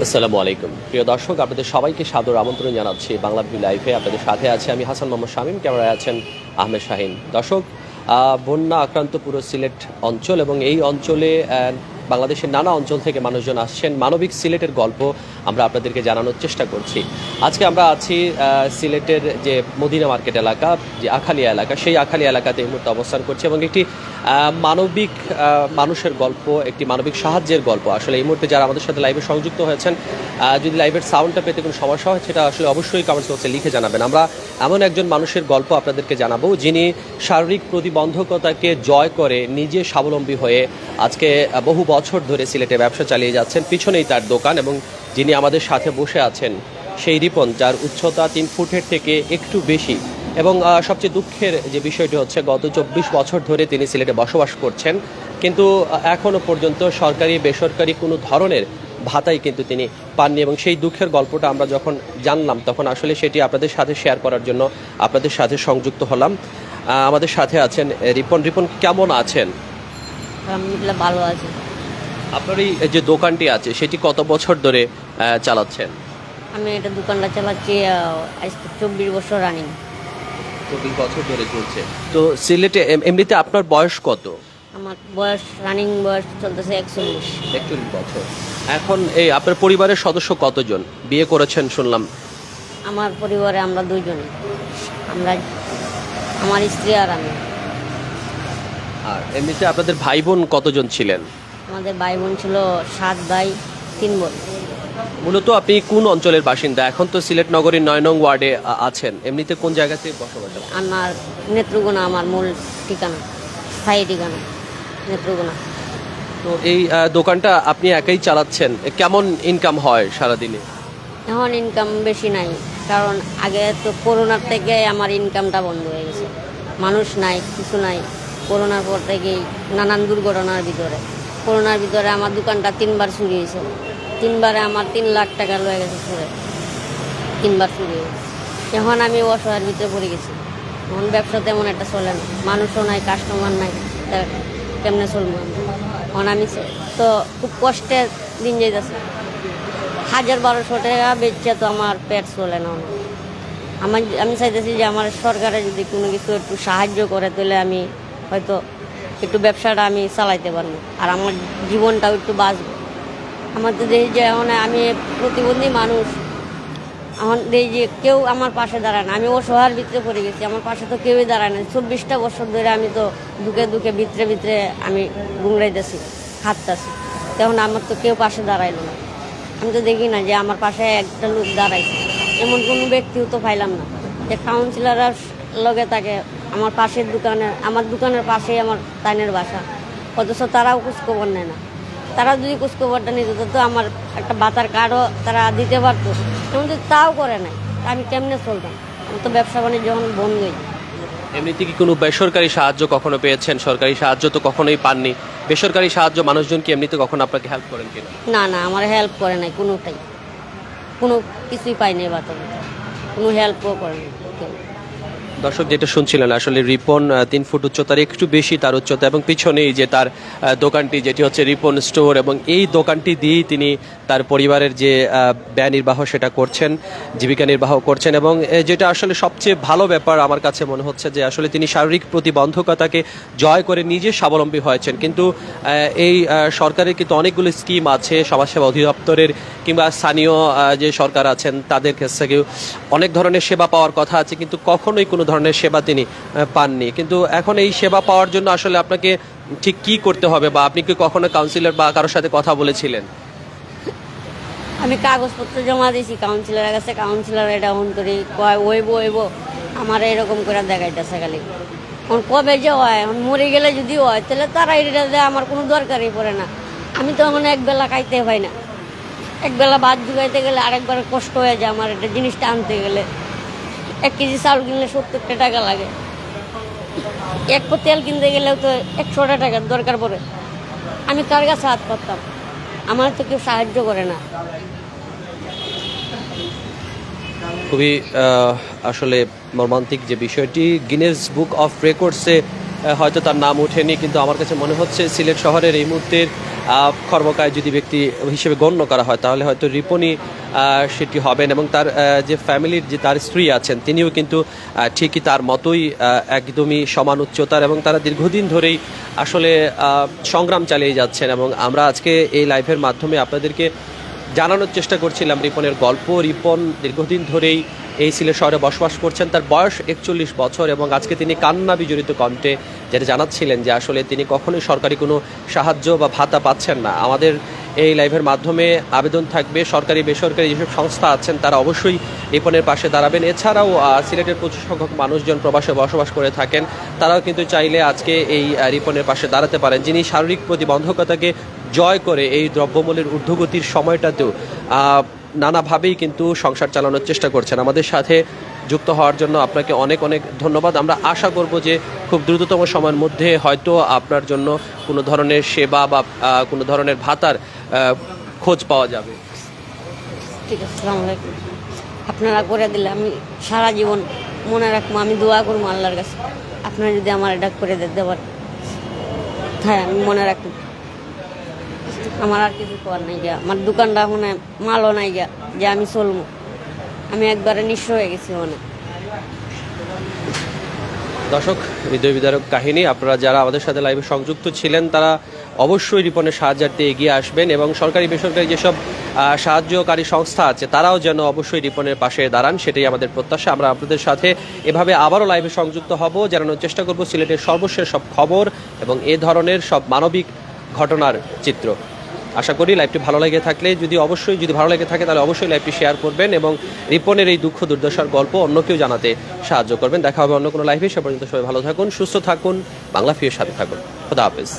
আসসালামু আলাইকুম প্রিয় দর্শক, আপনাদের সবাইকে সাদর আমন্ত্রণ জানাচ্ছি বাংলা ভিউ লাইভে। আপনাদের সাথে আছে আমি হাসান মোহাম্মদ শামীম, ক্যামেরায় আছেন আহমেদ শাহিন। দর্শক, বন্যা আক্রান্ত পুরো সিলেট অঞ্চল এবং এই অঞ্চলে বাংলাদেশের নানা অঞ্চল থেকে মানুষজন আসছেন। মানবিক সিলেটের গল্প আমরা আপনাদেরকে জানানোর চেষ্টা করছি। আজকে আমরা আছি সিলেটের যে মদিনা মার্কেট এলাকা, যে আখালিয়া এলাকা, সেই আখালিয়া এলাকাতে এই মুহূর্তে অবস্থান করছি এবং একটি মানবিক মানুষের গল্প, একটি মানবিক সাহায্যের গল্প। আসলে এই মুহূর্তে যারা আমাদের সাথে লাইভে সংযুক্ত হয়েছেন, যদি লাইভের সাউন্ডটা পেতে কোনো সমস্যা হয় সেটা আসলে অবশ্যই কমেন্টস বক্সে লিখে জানাবেন। আমরা এমন একজন মানুষের গল্প আপনাদেরকে জানাবো যিনি শারীরিক প্রতিবন্ধকতাকে জয় করে নিজে স্বাবলম্বী হয়ে আজকে বহু বছর ধরে সিলেটে ব্যবসা চালিয়ে যাচ্ছেন। পিছনেই তার দোকান এবং যিনি আমাদের সাথে বসে আছেন সেই রিপন, যার উচ্চতা 3 ফুটের থেকে একটু বেশি। এবং সবচেয়ে দুঃখের যে বিষয়টি হচ্ছে, গত 24 বছর ধরে তিনি সিলেটে বসবাস করছেন, কিন্তু এখনও পর্যন্ত সরকারি বেসরকারি কোনো ধরনের ভাতাই কিন্তু তিনি পাননি। এবং সেই দুঃখের গল্পটা আমরা যখন জানলাম তখন আসলে সেটি আপনাদের সাথে শেয়ার করার জন্য আপনাদের সাথে সংযুক্ত হলাম। আমাদের সাথে আছেন রিপন। রিপন, কেমন আছেন? আলহামদুলিল্লাহ, ভালো আছে। আপনার এই যে দোকানটি আছে সেটি কত বছর ধরে চালাচ্ছেন? আমি এটা দোকানটা চালাচ্ছি আজকে 24 বছর রানিং। 24 বছর ধরে চলছে। তো সিলেটে এমনিতে আপনার বয়স কত? আমার বয়স রানিং বয়স চলতেছে 41। 41 বছর। এখন এই আপনার পরিবারের সদস্য কতজন? বিয়ে করেছেন শুনলাম। আমার পরিবারে আমরা দুইজন, আমরা, আমার স্ত্রী আর আমি। আর এমনিতে আপনাদের ভাই বোন কতজন ছিলেন? আমাদের ভাই বোন ছিল 7 ভাই 3 বোন। মূলত আপনি কোন অঞ্চলের বাসিন্দা? এখন তো সিলেট নগরীর 9 নং ওয়ার্ডে আছেন। এমনিতে কোন জায়গাতে বসবাস? আমার নেত্রকোনা, আমার মূল ঠিকানা, স্থায়ী ঠিকানা নেত্রকোনা। তো এই দোকানটা আপনি একাই চালাচ্ছেন, কেমন ইনকাম হয় সারাদিনে? এখন ইনকাম বেশি নাই, কারণ আগে তো করোনার থেকে আমার ইনকামটা বন্ধ হয়ে গেছে। মানুষ নাই, কিছু নাই। করোনার পর থেকেই নানান দুর্ঘটনার ভিতরে, করোনার ভিতরে আমার দোকানটা 3বার চুরি হয়েছে। 3বারে আমার 3 লাখ টাকা লয়ে গেছে চুরে, 3বার চুরি হয়েছে। এখন আমি অসহায়ের ভিতরে পড়ে গেছি। এখন ব্যবসা তেমন একটা চলে না, মানুষও নাই, কাস্টমার নাই, তা কেমনে চলবো আমি? এখন আমি তো খুব কষ্টে দিন যাইতেছে। 1000-1200 টাকা বেচছে তো আমার পেট চলে না। আমি চাইতেছি যে আমার সরকারে যদি কোনো কিছু একটু সাহায্য করে, তাহলে আমি হয়তো একটু ব্যবসাটা আমি চালাইতে পারবো, আর আমার জীবনটাও একটু বাঁচবো। আমার তো দেখি যে এখন আমি প্রতিবন্ধী মানুষ, এখন দেখি যে কেউ আমার পাশে দাঁড়ায় না। আমি অসহায়ের ভিতরে পড়ে গেছি, আমার পাশে তো কেউই দাঁড়ায় না। 24টা বছর ধরে আমি তো দুঃখে দুঃখে ভিতরে ভিতরে আমি গুংড়াইতেছি, খাটতেছি। তখন আমার তো কেউ পাশে দাঁড়াইলো না। আমি তো দেখি না যে আমার পাশে একটা লোক দাঁড়াইছে, এমন কোনো ব্যক্তিও তো পাইলাম না যে কাউন্সিলরের লগে তাকে। আমার পাশের দোকানে, আমার দোকানের পাশেই আমার তাইনের বাসা, অথচ তারাও খোঁজখবর নেয় না। তারা যদি খোঁজখবরটা নিত তো আমার একটা ভাতার কার্ডও তারা দিতে পারতো, এমন যদি তাও করে নাই, আমি কেমনে চলতাম? আমার তো ব্যবসা বাণিজ্য যখন বন্ধই। এমনিতে কি কোনো বেসরকারি সাহায্য কখনো পেয়েছেন? সরকারি সাহায্য তো কখনোই পাননি। বেসরকারি সাহায্য মানুষজন কি এমনিতে কখনো আপনাকে হেল্প করেন কিনা? না না, আমার হেল্প করে নাই কোনোটাই, কোনো কিছুই পাইনি। বাতাবো কোনো হেল্পও করে নাই কেউ। দর্শক, যেটা শুনছিলেন আসলে রিপন 3 ফুট উচ্চতার একটু বেশি তার উচ্চতা, এবং পিছনেই যে তার দোকানটি, যেটি হচ্ছে রিপন স্টোর, এবং এই দোকানটি দিয়েই তিনি তার পরিবারের যে ব্যয় নির্বাহ সেটা করছেন, জীবিকা নির্বাহ করছেন। এবং যেটা আসলে সবচেয়ে ভালো ব্যাপার আমার কাছে মনে হচ্ছে যে আসলে তিনি শারীরিক প্রতিবন্ধকতাকে জয় করে নিজে স্বাবলম্বী হয়েছেন। কিন্তু এই সরকারের কিন্তু অনেকগুলো স্কিম আছে, সমাজসেবা অধিদপ্তরের কিংবা স্থানীয় যে সরকার আছেন তাদের কাছ থেকেও অনেক ধরনের সেবা পাওয়ার কথা আছে, কিন্তু কখনোই কোনো ধরনের সেবা তিনি পাননি। কিন্তু এখন এই সেবা পাওয়ার জন্য আসলে আপনাকে ঠিক কি করতে হবে, বা আপনি কি কখনো কাউন্সিলর বা কারোর সাথে কথা বলেছিলেন? আমি কাগজপত্র জমা দিয়েছি কাউন্সিলরের কাছে, কাউন্সিলর এটা অন করি কয় ওইব আমার এরকম করে দেখাইতেছে খালি। এখন কবে যে হয়, এখন মরে গেলে যদি হয় তাহলে তারা এটা দেয়, আমার কোনো দরকারই পড়ে না। আমি তো এখন একবেলা খাইতে পাই না, একবেলা ভাত জুগাইতে গেলে আরেকবার কষ্ট হয়ে যায় আমার। এটা জিনিসটা আনতে গেলে 1 কেজি চাউল কিনলে 70 টাকা লাগে, 1 পো তেল কিনতে গেলেও তো 100 টাকার দরকার পড়ে। আমি কার কাছে হাত পাততাম? আমার তো কেউ সাহায্য করে না। খুবই আসলে মর্মান্তিক যে বিষয়টি। গিনেস বুক অফ রেকর্ডসে হয়তো তার নাম ওঠেনি, কিন্তু আমার কাছে মনে হচ্ছে সিলেট শহরের এই মুহূর্তের কর্মকায় যদি ব্যক্তি হিসেবে গণ্য করা হয় তাহলে হয়তো রিপনই সেটি হবেন, এবং তার যে ফ্যামিলির যে তার স্ত্রী আছেন তিনিও কিন্তু ঠিকই তার মতোই একদমই সমান উচ্চতার, এবং তারা দীর্ঘদিন ধরেই আসলে সংগ্রাম চালিয়ে যাচ্ছেন। এবং আমরা আজকে এই লাইভের মাধ্যমে আপনাদেরকে জানানোর চেষ্টা করছিলাম রিপনের গল্প। রিপন দীর্ঘদিন ধরেই এই সিলেট শহরে বসবাস করছেন, তার বয়স 41 বছর, এবং আজকে তিনি কান্না বিজড়িত কণ্ঠে যেটা জানাচ্ছিলেন যে আসলে তিনি কখনোই সরকারি কোনো সাহায্য বা ভাতা পাচ্ছেন না। আমাদের এই লাইভের মাধ্যমে আবেদন থাকবে সরকারি বেসরকারি যেসব সংস্থা আছেন তারা অবশ্যই রিপনের পাশে দাঁড়াবেন। এছাড়াও সিলেটের প্রচুর সংখ্যক মানুষজন প্রবাসে বসবাস করে থাকেন, তারাও কিন্তু চাইলে আজকে এই রিপনের পাশে দাঁড়াতে পারেন, যিনি শারীরিক প্রতিবন্ধকতাকে জয় করে এই দ্রব্যমূল্যের ঊর্ধ্বগতির সময়টাতেও নানাভাবেই কিন্তু সংসার চালানোর চেষ্টা করছেন। আমাদের সাথে যুক্ত হওয়ার জন্য আপনাকে অনেক অনেক ধন্যবাদ। আমরা আশা করব যে খুব দ্রুততম সময়ের মধ্যে হয়তো আপনার জন্য কোনো ধরনের সেবা বা কোনো ধরনের ভাতার খোঁজ পাওয়া যাবে। ঠিক আছে, আসসালামু আলাইকুম। আপনারা করে দিলে আমি সারা জীবন মনে রাখবো, আমি দোয়া করবো আল্লাহর কাছে আপনারা যদি আমার এটা করে দিতে পারেন। হ্যাঁ, আমি মনে রাখবো। আমার আর কিছু করার নাই গিয়া, আমার দোকানটা মনে মালও নাই গিয়া যে আমি চলবো। আমি একবারে নিঃস্ব হয়ে গেছি অনেক। দর্শক, হৃদয় বিদারক কাহিনী। আপনারা যারা আমাদের সাথে লাইভে সংযুক্ত ছিলেন তারা অবশ্যই রিপনের সাহায্যার্থে এগিয়ে আসবেন, এবং সরকারি বেসরকারি যেসব সাহায্যকারী সংস্থা আছে তারাও যেন অবশ্যই রিপনের পাশে দাঁড়ান, সেটাই আমাদের প্রত্যাশা। আমরা আপনাদের সাথে এভাবে আবারও লাইভে সংযুক্ত হব, জানানোর চেষ্টা করব সিলেটের সর্বশেষ সব খবর এবং এ ধরনের সব মানবিক ঘটনার চিত্র। আশা করি লাইভটি ভালো লেগে থাকলে যদি ভালো লেগে থাকে তাহলে অবশ্যই লাইভটি শেয়ার করবেন, এবং রিপনের এই দুঃখ দুর্দশার গল্প অন্যকেও জানাতে সাহায্য করবেন। দেখা হবে অন্য কোনো লাইভে। সে পর্যন্ত সবাই ভালো থাকুন, সুস্থ থাকুন, বাংলা ফিরের সাথে থাকুন। খোদা হাফেজ।